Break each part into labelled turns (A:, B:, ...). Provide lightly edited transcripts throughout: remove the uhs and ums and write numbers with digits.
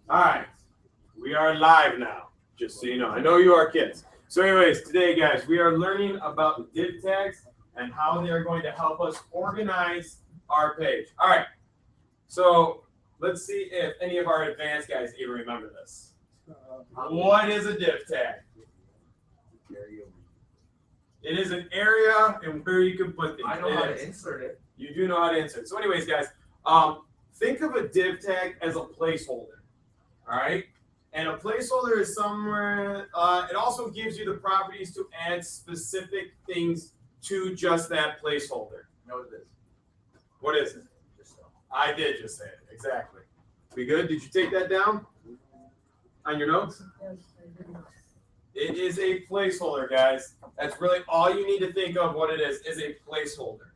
A: All right, we are live now, just so you know. I know you are kids. So anyways, today, guys, we are learning about div tags and how they are going to help us organize our page. All right, so let's see if any of our advanced guys even remember this. What is a div tag? It is an area and where you can put things.
B: I know how to insert it.
A: You do know how to insert. So anyways, guys, think of a div tag as a placeholder. All right, and a placeholder is somewhere. It also gives you the properties to add specific things to just that placeholder.
B: Know what it is.
A: What is it? I did just say it. Exactly. We good? Did you take that down on your notes? It is a placeholder, guys. That's really all you need to think of what it is a placeholder.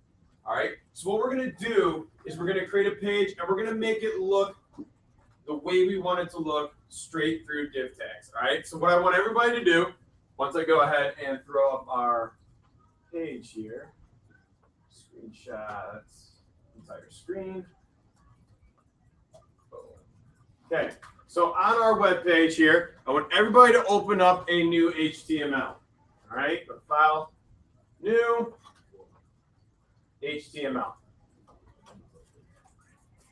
A: All right. So what we're going to do is we're going to create a page and we're going to make it look the way we want it to look straight through div tags. All right. So what I want everybody to do, once I go ahead and throw up our page here, screenshots, entire screen. Okay. So on our web page here, I want everybody to open up a new HTML. All right. Go to File, New, HTML.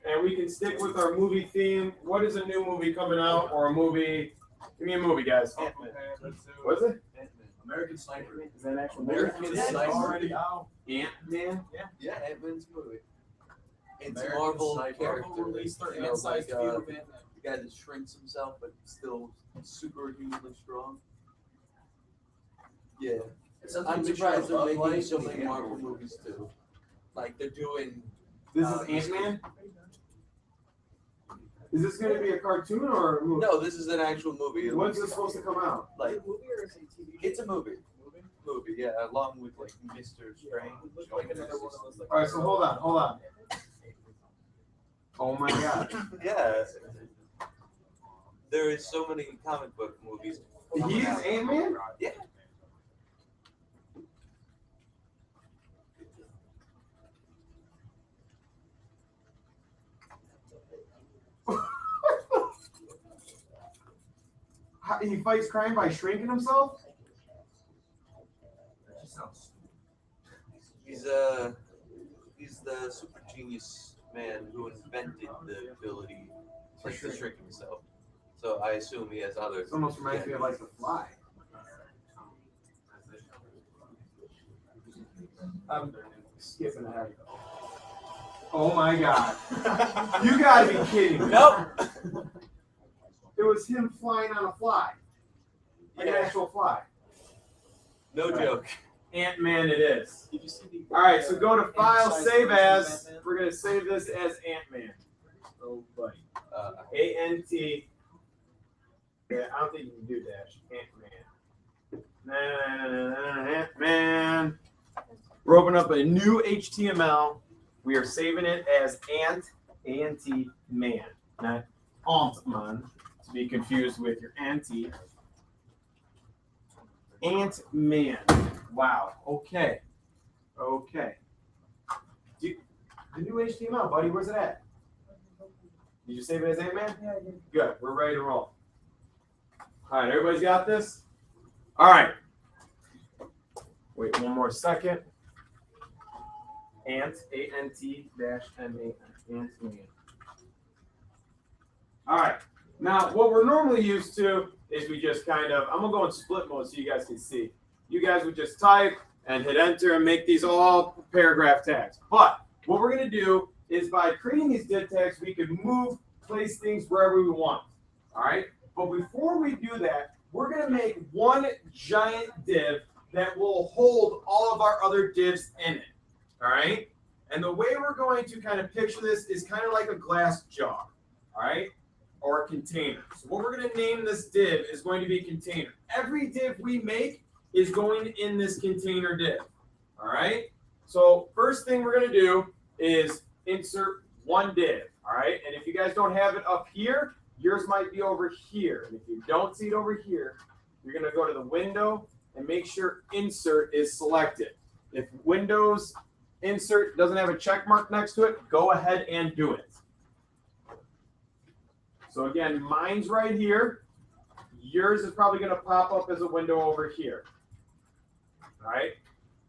A: And we can stick with our movie theme. What is a new movie coming out or a movie? Give me a movie, guys.
B: Ant-Man.
A: What is it?
B: Ant-Man. American Sniper.
A: Is that an actual
B: American
A: movie?
B: Sniper.
A: Already out. Ant-Man?
B: Yeah, Ant-Man's movie. It's
C: American
B: Marvel
C: Sniper.
B: character.
C: Marvel released their
B: You know,
C: inside
B: like,
C: view of Ant-Man.
B: the guy that shrinks himself but still superhumanly strong. Yeah. I'm surprised they're making so many Marvel movies too. Like they're doing.
A: This is Ant-Man? Is this going to be a cartoon or a movie?
B: No, this is an actual movie.
A: When's this supposed to come out?
B: Like
C: Is it a movie or is it a TV show?
B: it's a movie. Movie, yeah, along with like Mr. Strange.
C: It looked like another one of those. Like,
A: All right, so hold on. Oh my God.
B: Yeah. There is so many comic book movies.
A: He's Ant-Man?
B: Yeah.
A: He fights crime by shrinking himself?
C: that just sounds
B: He's the super genius man who invented the ability to shrink himself. So I assume he has others.
A: This almost reminds me of like The Fly. I'm skipping ahead. Oh my God. You gotta be kidding me.
B: Nope.
A: It was him flying on a fly. Like an actual fly.
B: No joke.
A: Ant-Man it is.
C: Did you see the?
A: All right, so go to File,
C: Inside
A: Save
C: version of
A: As.
C: Ant-Man?
A: We're going to save this as Ant-Man. Oh, buddy.
B: Uh,
A: A-N-T. Yeah, I don't think you can do dash. Ant-Man. Ant-Man. We're opening up a new HTML. We are saving it as A-N-T, man, not Ant-Man, to be confused with your auntie. Ant-Man. Wow. Okay. The new HTML, buddy, where's it at? Did you save it as Ant-Man?
C: Yeah, I did.
A: Good. We're ready to roll. All right, everybody's got this? All right. Wait one more second. Ant, A-N-T-M-A-N, Ant-Man. All right. Now, what we're normally used to is we just kind of, I'm going to go in split mode so you guys can see. You guys would just type and hit enter and make these all paragraph tags. But what we're going to do is by creating these div tags, we can move, place things wherever we want. All right. But before we do that, we're going to make one giant div that will hold all of our other divs in it. All right. And the way we're going to kind of picture this is kind of like a glass jar. All right. Or a container. So what we're going to name this div is going to be container. Every div we make is going in this container div. All right. So first thing we're going to do is insert one div. All right. And if you guys don't have it up here, yours might be over here. And if you don't see it over here, you're going to go to the window and make sure insert is selected. If Windows insert doesn't have a check mark next to it, go ahead and do it. So again, mine's right here. Yours is probably going to pop up as a window over here. All right.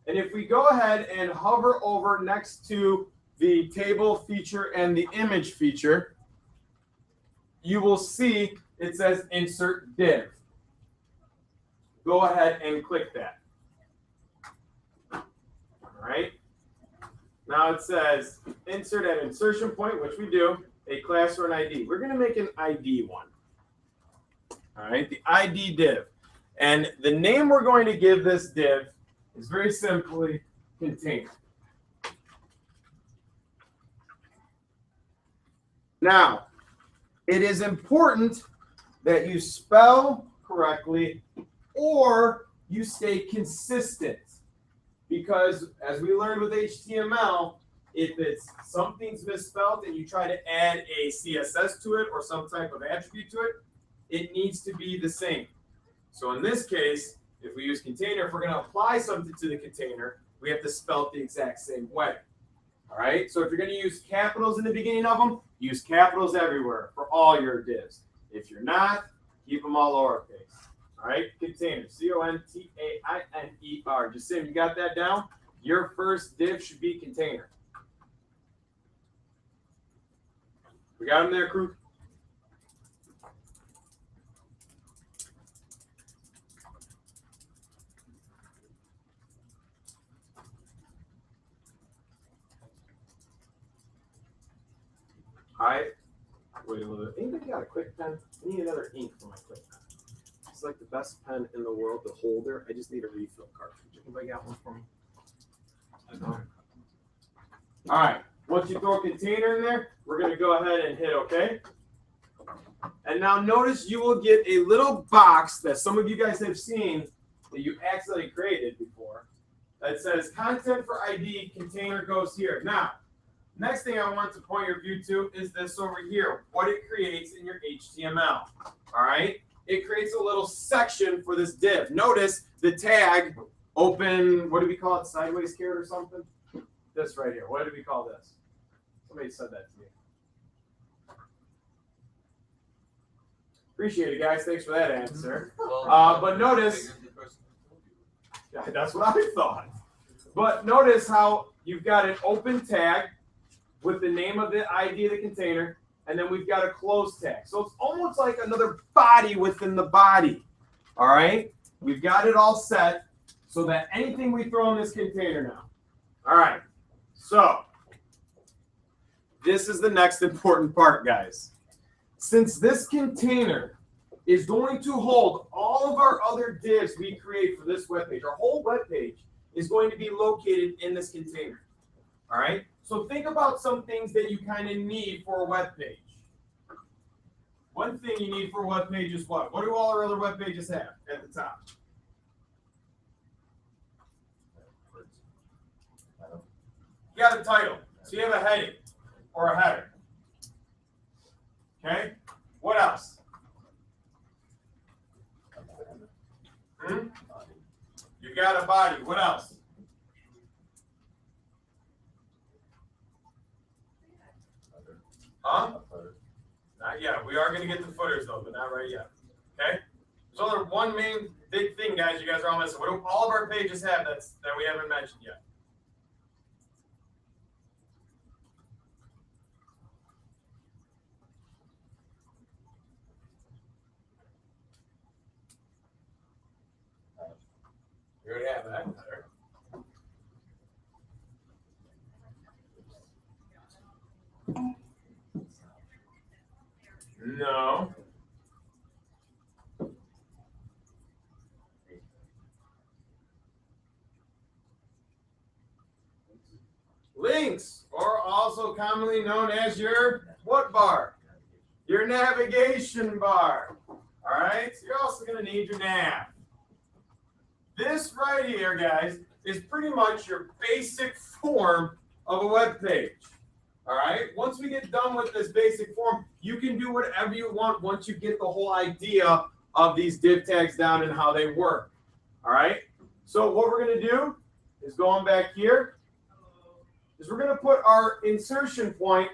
A: And if we go ahead and hover over next to the table feature and the image feature, you will see it says insert div. Go ahead and click that. All right. Now it says insert at insertion point, which we do, a class or an ID. We're going to make an ID one. All right, the ID div. And the name we're going to give this div is very simply container. Now, it is important that you spell correctly or you stay consistent. Because as we learned with HTML, if it's something's misspelled and you try to add a CSS to it or some type of attribute to it, it needs to be the same. So in this case, if we use container, if we're going to apply something to the container, we have to spell it the exact same way. All right. So if you're going to use capitals in the beginning of them, use capitals everywhere for all your divs. If you're not, keep them all lowercase. All right. Container. C-O-N-T-A-I-N-E-R. Just saying, you got that down? Your first div should be container. We got them there, crew? All right. Wait a little bit. Anybody got a quick pen? I need another ink for my quick pen. It's like the best pen in the world, the holder. I just need a refill cartridge. Anybody got one for me? No. All right. Once you throw a container in there, we're going to go ahead and hit OK. And now notice you will get a little box that some of you guys have seen that you accidentally created before that says content for ID container goes here. Now, next thing I want to point your view to is this over here, what it creates in your HTML. All right. It creates a little section for this div. Notice the tag open, what do we call it? Sideways carrot or something? This right here. What do we call this? Somebody said that to me. Appreciate it, guys. Thanks for that answer. But notice, yeah, that's what I thought. But notice how you've got an open tag with the name of the ID of the container, and then we've got a close tag. So it's almost like another body within the body. All right? We've got it all set so that anything we throw in this container now. All right. So this is the next important part, guys. Since this container is going to hold all of our other divs we create for this web page, our whole web page is going to be located in this container. All right? So think about some things that you kind of need for a web page. One thing you need for a web page is what? What do all our other web pages have at the top? You got a title. So you have a heading or a header. Okay? What else? You've got a body. What else? Huh? Not yet. We are going to get the footers though, but not right yet. Okay? There's only one main big thing, guys. You guys are all missing. What do all of our pages have that we haven't mentioned yet? You already have that. No. Links, or also commonly known as your what bar? Your navigation bar. All right, so you're also going to need your nav. This right here, guys, is pretty much your basic form of a web page. All right, once we get done with this basic form, you can do whatever you want once you get the whole idea of these div tags down and how they work. All right, so what we're going to do is going back here is we're going to put our insertion point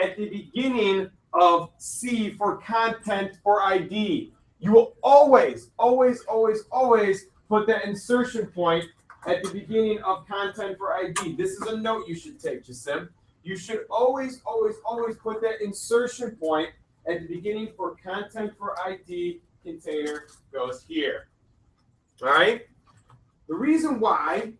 A: at the beginning of C for content for ID. You will always, always, always, always put that insertion point at the beginning of content for ID. This is a note you should take, Jasim. You should always, always, always put that insertion point at the beginning for content for ID. Container goes here. All right? The reason why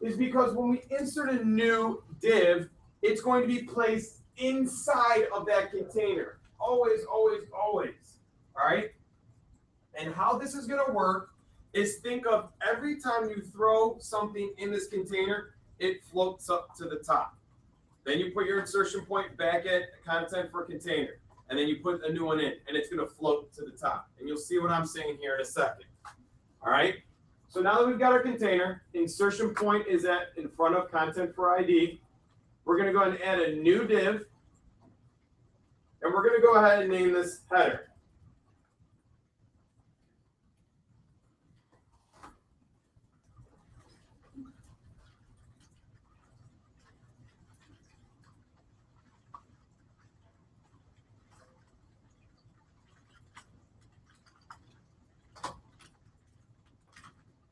A: is because when we insert a new div, it's going to be placed inside of that container. Always, always, always. All right? And how this is going to work is think of every time you throw something in this container, it floats up to the top. Then you put your insertion point back at content for container. And then you put a new one in, and it's going to float to the top. And you'll see what I'm saying here in a second. All right? So now that we've got our container, insertion point is in front of content for ID. We're going to go ahead and add a new div. And we're going to go ahead and name this header.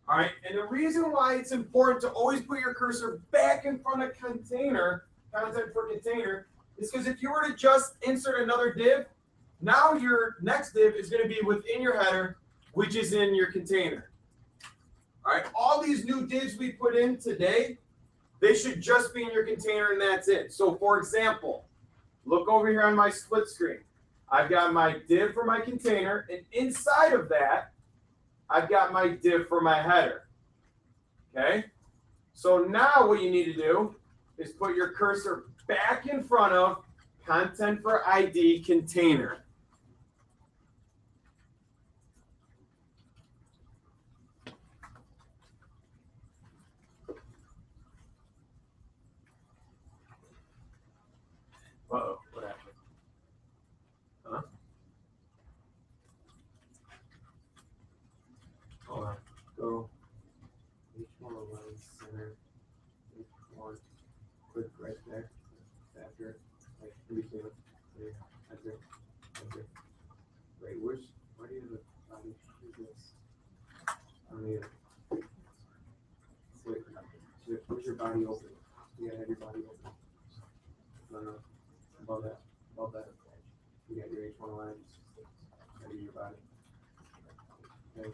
A: All right, and the reason why it's important to always put your cursor back in front of container, content for container, is because if you were to just insert another div, now your next div is going to be within your header, which is in your container. All right, all these new divs we put in today, they should just be in your container and that's it. So for example, look over here on my split screen. I've got my div for my container, and inside of that, I've got my div for my header. Okay? So now what you need to do is put your cursor back in front of content for ID container. Uh-oh, what happened? Huh? Hold on. Go. H1 align center. H1. Click right there. After. Like, everything. Enter. Enter. Wait, why do you have a body? This? I don't need it. Wait, where's your body open? You gotta have your body open. No. Above that. Above that. You got your H1 lines. Gotta do your body. Okay.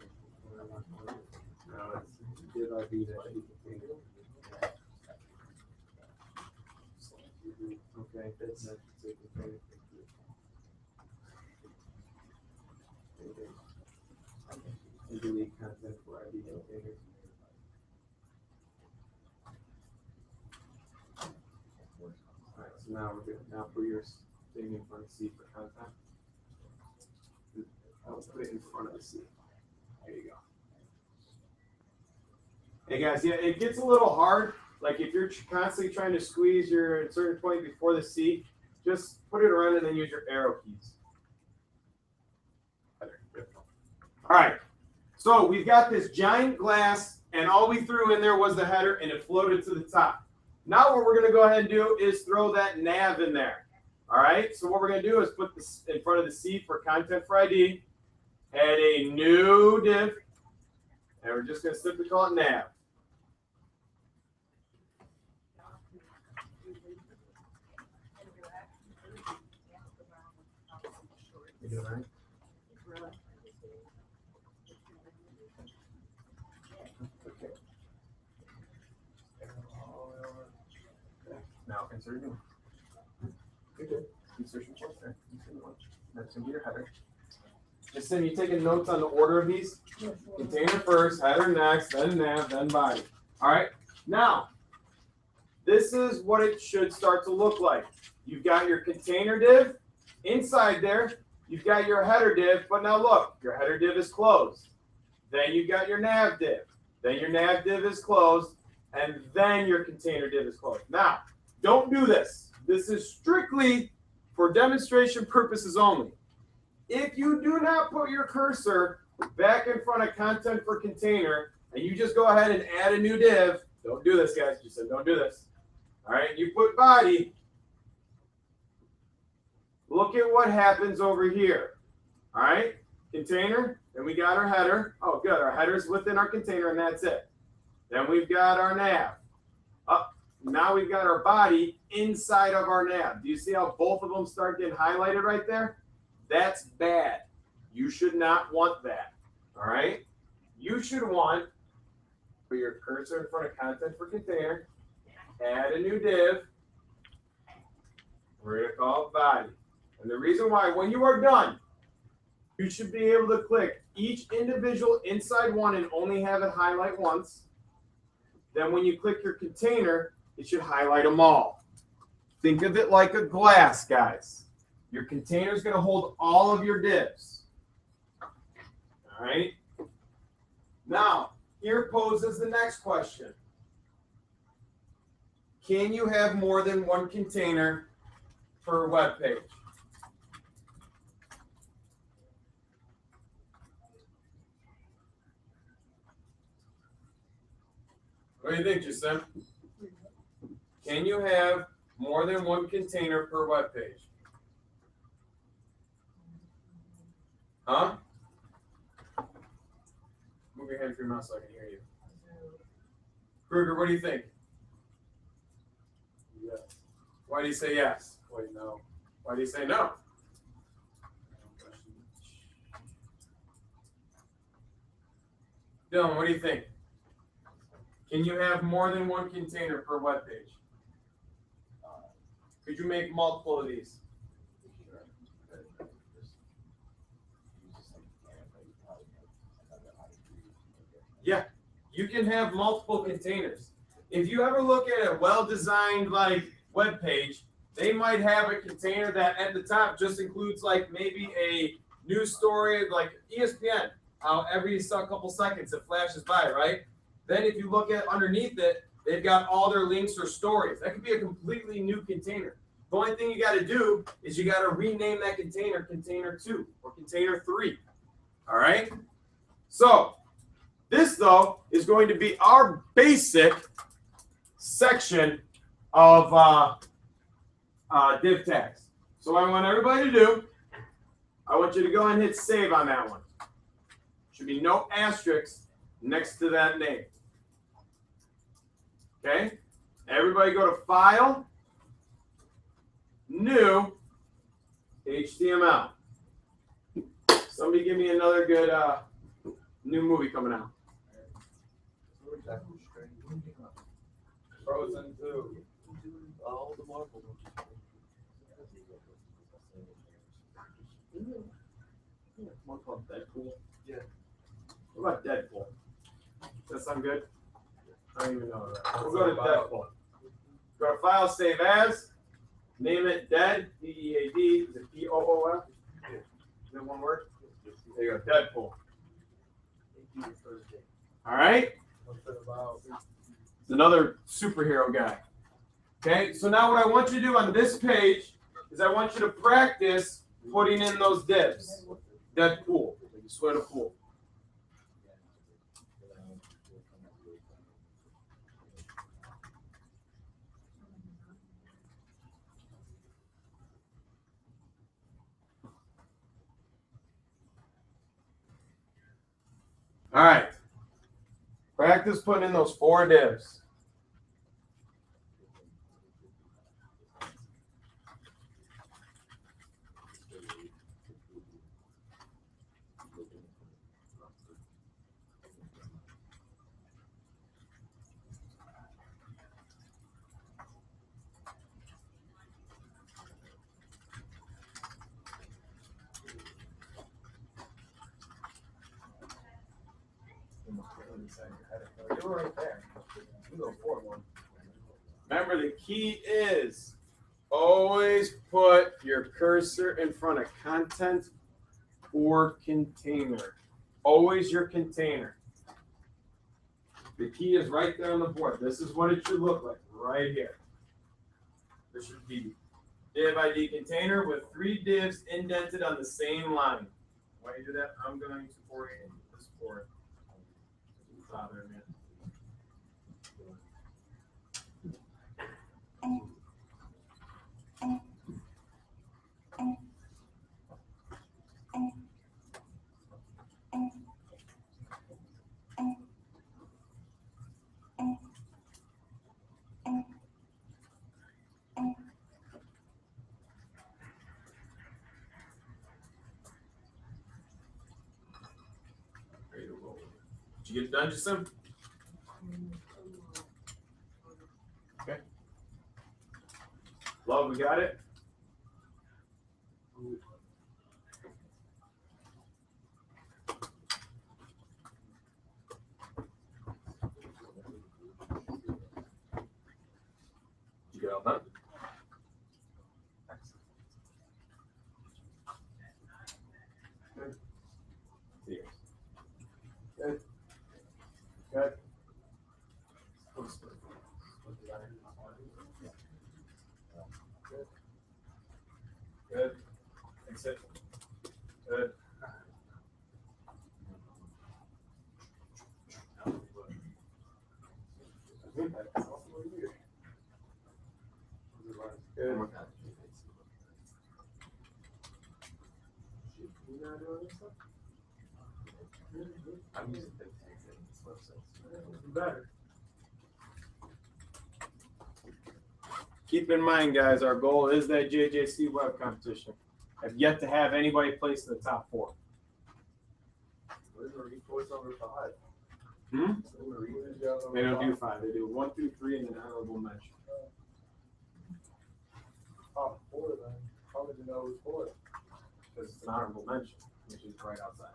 A: No, it's div ID that you can take. Okay, that's not take the thing. And delete content for ID container. Alright, so now we're good. Now put your thing in front of C for content. I'll put it in front of the C. There you go. Hey guys, yeah, it gets a little hard. Like if you're constantly trying to squeeze your insertion point before the C, just put it around and then use your arrow keys. All right, so we've got this giant glass, and all we threw in there was the header, and it floated to the top. Now what we're going to go ahead and do is throw that nav in there. All right, so what we're going to do is put this in front of the C for content for ID, add a new div, and we're just going to simply call it nav. You doing all right? Okay. Now insert new. Good. Insertion point there. That's gonna be your header. Just saying, you taking notes on the order of these? Container first, header next, then nav, then body. All right. Now, this is what it should start to look like. You've got your container div inside there. You've got your header div, but now look, your header div is closed. Then you've got your nav div. Then your nav div is closed, and then your container div is closed. Now, don't do this. This is strictly for demonstration purposes only. If you do not put your cursor back in front of content for container, and you just go ahead and add a new div, don't do this, guys. Just said don't do this. All right, you put body. look at what happens over here. All right, container, and we got our header. Oh, good, our header's within our container, and that's it. Then we've got our nav. Now we've got our body inside of our nav. Do you see how both of them start getting highlighted right there? That's bad. You should not want that. All right? You should want, for your cursor in front of content for container, add a new div. We're going to call it body. And the reason why, when you are done, you should be able to click each individual inside one and only have it highlight once. Then when you click your container, it should highlight them all. Think of it like a glass, guys. Your container is going to hold all of your divs. All right? Now, here poses the next question. Can you have more than one container per web page? What do you think, Jasim? Can you have more than one container per web page? Huh? Move your hand for your mouse so I can hear you. Kruger, what do you think? Yes. Why do you say yes? Wait, no. Why do you say no? Dylan, what do you think? Can you have more than one container per web page? Could you make multiple of these? Yeah, you can have multiple containers. If you ever look at a well-designed like web page, they might have a container that at the top just includes like maybe a news story like ESPN. How every couple seconds it flashes by, right? Then if you look at underneath it, they've got all their links or stories. That could be a completely new container. The only thing you got to do is you got to rename that container Container 2 or Container 3. All right? So this, though, is going to be our basic section of div tags. So what I want everybody to do, I want you to go and hit save on that one. Should be no asterisks next to that name. Okay? Everybody go to File, New, HTML. Somebody give me another good new movie coming out. Frozen 2.
B: All the Marvel
A: One called Deadpool.
B: Yeah.
A: What about Deadpool? Does that sound good? I don't even know that. We'll go to Deadpool. Go to File, Save As. Name it Dead, D-E-A-D. Is it D-O-O-F? Is it one word? There you go, Deadpool. All right? It's another superhero guy. Okay, so now what I want you to do on this page is I want you to practice putting in those divs. Deadpool. You swear to pool. All right. Practice putting in those 4 divs. You were right there. You go forward one. Remember, the key is always put your cursor in front of content or container. Always your container. The key is right there on the board. This is what it should look like right here. This should be div ID container with 3 divs indented on the same line. Why do you do that? I'm going to orient this board. Bother me. you get it done, Jasim? Okay. Love, we got it? You get all done? Good. Good. Good. Good. Fix it. Good. Good.
B: I'm using Div Tags in this website.
A: Better. Keep in mind, guys, our goal is that JJC web competition. I've yet to have anybody place in the top 4.
C: Where's Marine Force number 5?
A: Hmm?
C: Marine job
A: They
C: number
A: don't do 5. They do 1 through 3 and then honorable mention.
C: Oh, 4 then. How did you know it was 4?
A: Because it's an honorable mention, which is right outside.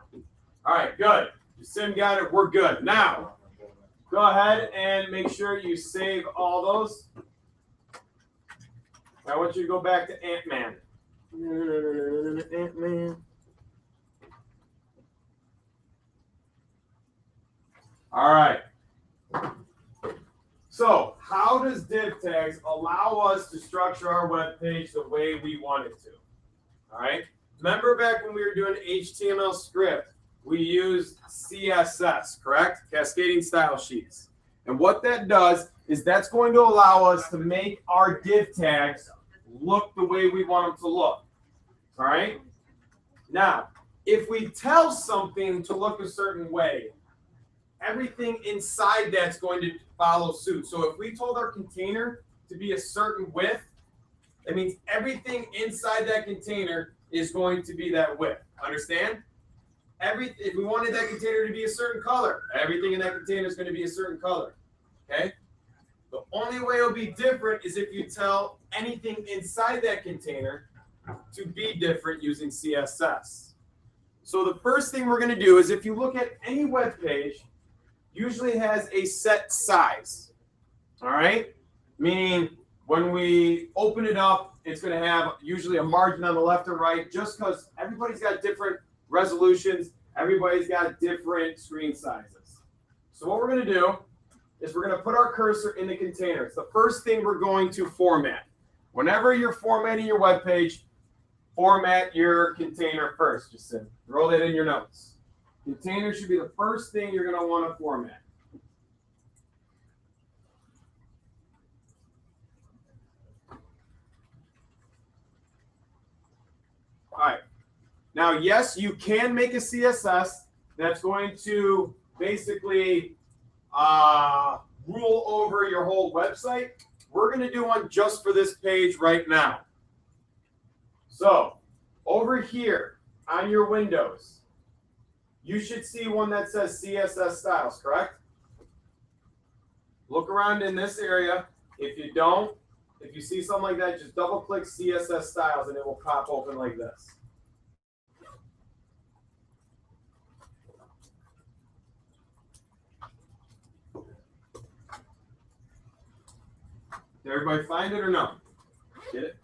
A: All right, good. Sim got it. We're good. Now, go ahead and make sure you save all those. I want you to go back to Ant-Man. Ant-Man. All right. So, how does Div Tags allow us to structure our web page the way we want it to? All right. Remember back when we were doing HTML script, we used CSS, correct? Cascading style sheets. And what that does is that's going to allow us to make our div tags look the way we want them to look. All right? Now, if we tell something to look a certain way, everything inside that's going to follow suit. So if we told our container to be a certain width, that means everything inside that container is going to be that width. Understand? If we wanted that container to be a certain color, everything in that container is going to be a certain color. Okay? The only way it'll be different is if you tell anything inside that container to be different using CSS. So the first thing we're going to do is if you look at any web page, usually has a set size. All right? Meaning when we open it up, it's going to have usually a margin on the left or right just because everybody's got different resolutions. Everybody's got different screen sizes. So what we're going to do is we're going to put our cursor in the container. It's the first thing we're going to format. Whenever you're formatting your web page, format your container first. Just throw that in your notes. Container should be the first thing you're going to want to format. All right. Now, yes, you can make a CSS that's going to basically rule over your whole website. We're going to do one just for this page right now. So, over here on your windows, you should see one that says CSS styles, correct? Look around in this area. If you don't, if you see something like that, just double click CSS styles and it will pop open like this. Did everybody find it or no? Get it?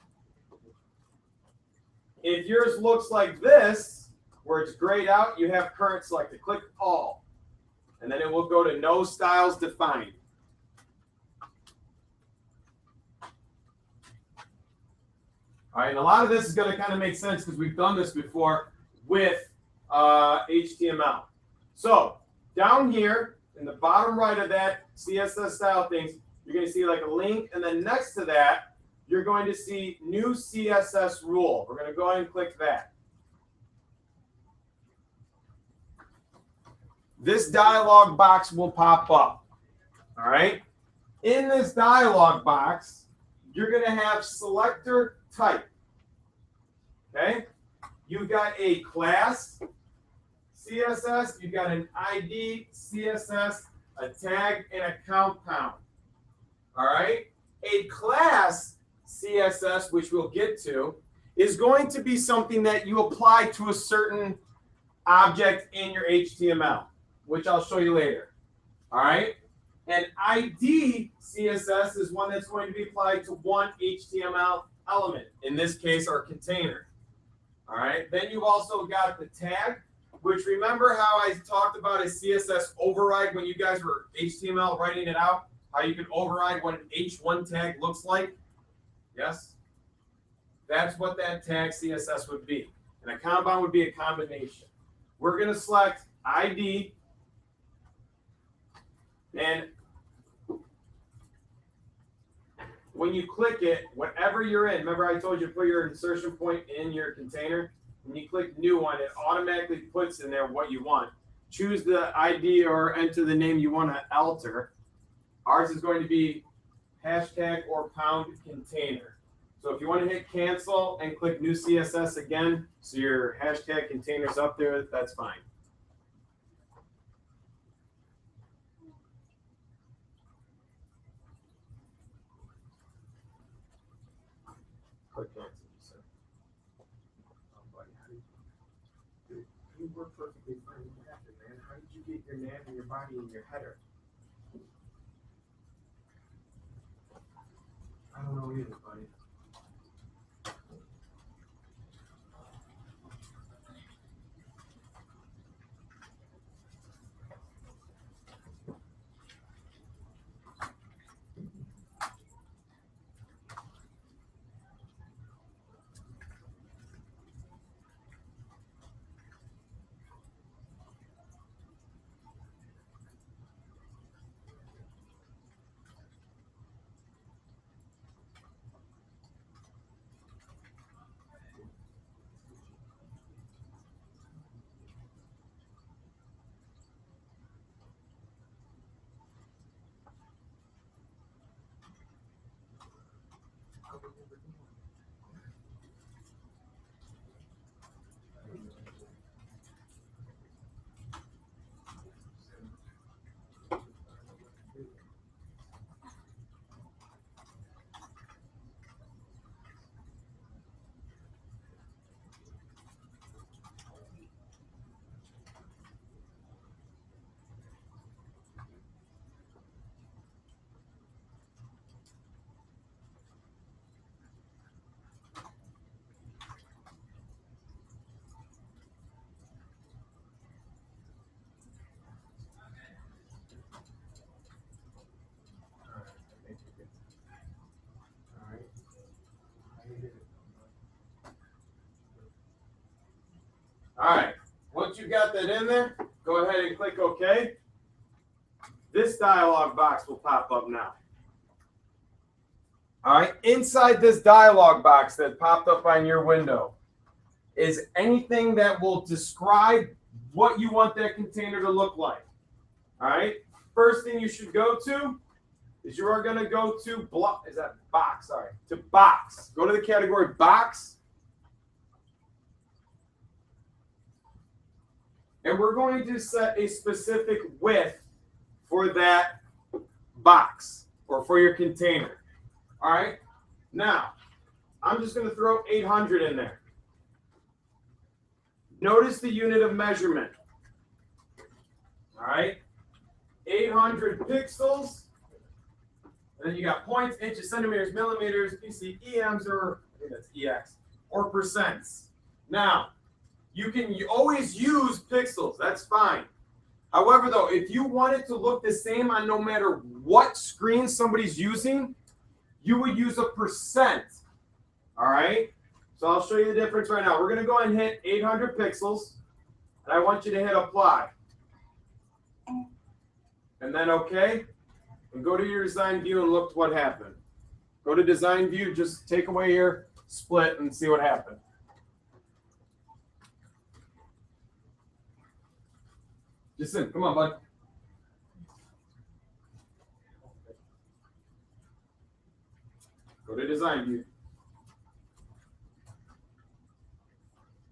A: If yours looks like this, where it's grayed out, you have current selected. Click all. And then it will go to no styles defined. All right, and a lot of this is going to kind of make sense because we've done this before with HTML. So down here in the bottom right of that CSS style things, you're going to see like a link, and then next to that, you're going to see new CSS rule. We're going to go ahead and click that. This dialog box will pop up. All right. In this dialog box, you're going to have selector type. Okay. You've got a class, CSS, you've got an ID, CSS, a tag, and a compound. All right? A class CSS, which we'll get to, is going to be something that you apply to a certain object in your HTML, which I'll show you later. All right? An ID CSS is one that's going to be applied to one HTML element, in this case, our container. All right? Then you've also got the tag, which remember how I talked about a CSS override when you guys were HTML writing it out? How you can override what an H1 tag looks like? Yes? That's what that tag CSS would be. And a compound would be a combination. We're going to select ID. And when you click it, whatever you're in, remember I told you to put your insertion point in your container? When you click new one, it automatically puts in there what you want. Choose the ID or enter the name you want to alter. Ours is going to be hashtag or pound container. So if you want to hit cancel and click new CSS again, so your hashtag container's up there, that's fine. Click cancel.
C: You work perfectly fine. What happened, man? How did you get your man and your body in your header? I don't know either, buddy.
A: All right, once you got that in there, go ahead and click OK. This dialog box will pop up now. All right, inside this dialog box that popped up on your window is anything that will describe what you want that container to look like. All right, first thing you should go to is you are going to go to box. Sorry, to box. Go to the category box. And we're going to set a specific width for that box or for your container. All right. Now, I'm just going to throw 800 in there. Notice the unit of measurement. All right. 800 pixels. And then you got points, inches, centimeters, millimeters, PC, EMs, or I think that's EX, or percents. Now, you can always use pixels. That's fine. However, though, if you want it to look the same on no matter what screen somebody's using, you would use a percent. All right? So I'll show you the difference right now. We're going to go and hit 800 pixels. And I want you to hit apply. And then OK. And go to your design view and look what happened. Go to design view. Just take away your split and see what happened. Jason, come on, bud. Go to design view.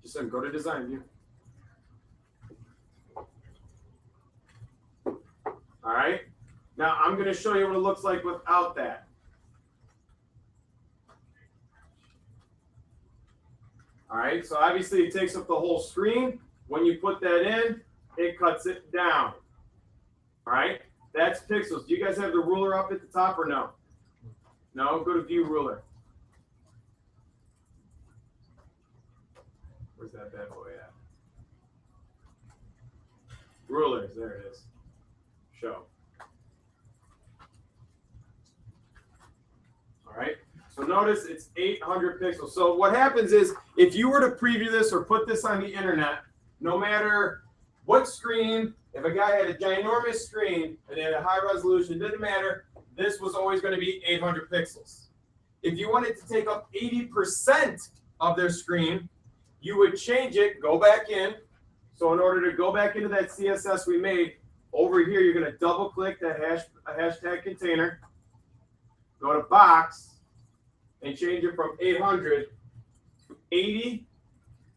A: Jason, go to design view. All right. Now I'm going to show you what it looks like without that. All right. So obviously it takes up the whole screen. When you put that in, it cuts it down. All right. That's pixels. Do you guys have the ruler up at the top or no? No? Go to view ruler. Where's that bad boy at? Rulers. There it is. Show. All right. So notice it's 800 pixels. So what happens is if you were to preview this or put this on the internet, no matter what screen, if a guy had a ginormous screen and they had a high resolution, didn't matter, this was always going to be 800 pixels. If you wanted to take up 80% of their screen, you would change it, go back in. So in order to go back into that CSS we made, over here you're going to double click that hashtag container, go to box, and change it from 800 to 80,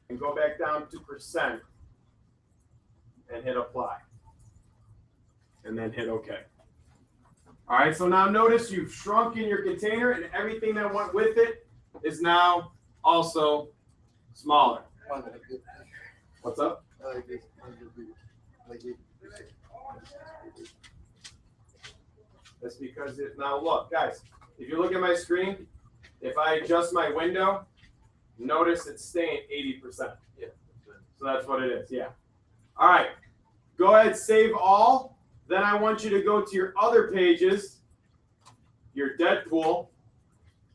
A: and go back down to percent, and hit apply. And then hit OK. All right, so now notice you've shrunk in your container, and everything that went with it is now also smaller. What's up? That's because it, now look, guys, if you look at my screen, if I adjust my window, notice it's staying 80%.
B: Yeah.
A: So that's what it is, yeah. All right, go ahead, save all. Then I want you to go to your other pages, your Deadpool,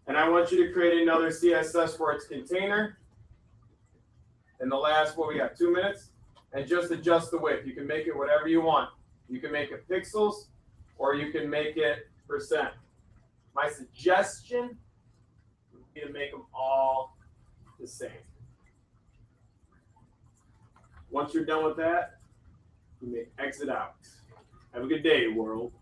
A: and I want you to create another CSS for its container. And the last, what we got, 2 minutes? And just adjust the width. You can make it whatever you want. You can make it pixels, or you can make it percent. My suggestion would be to make them all the same. Once you're done with that, you may exit out. Have a good day, world.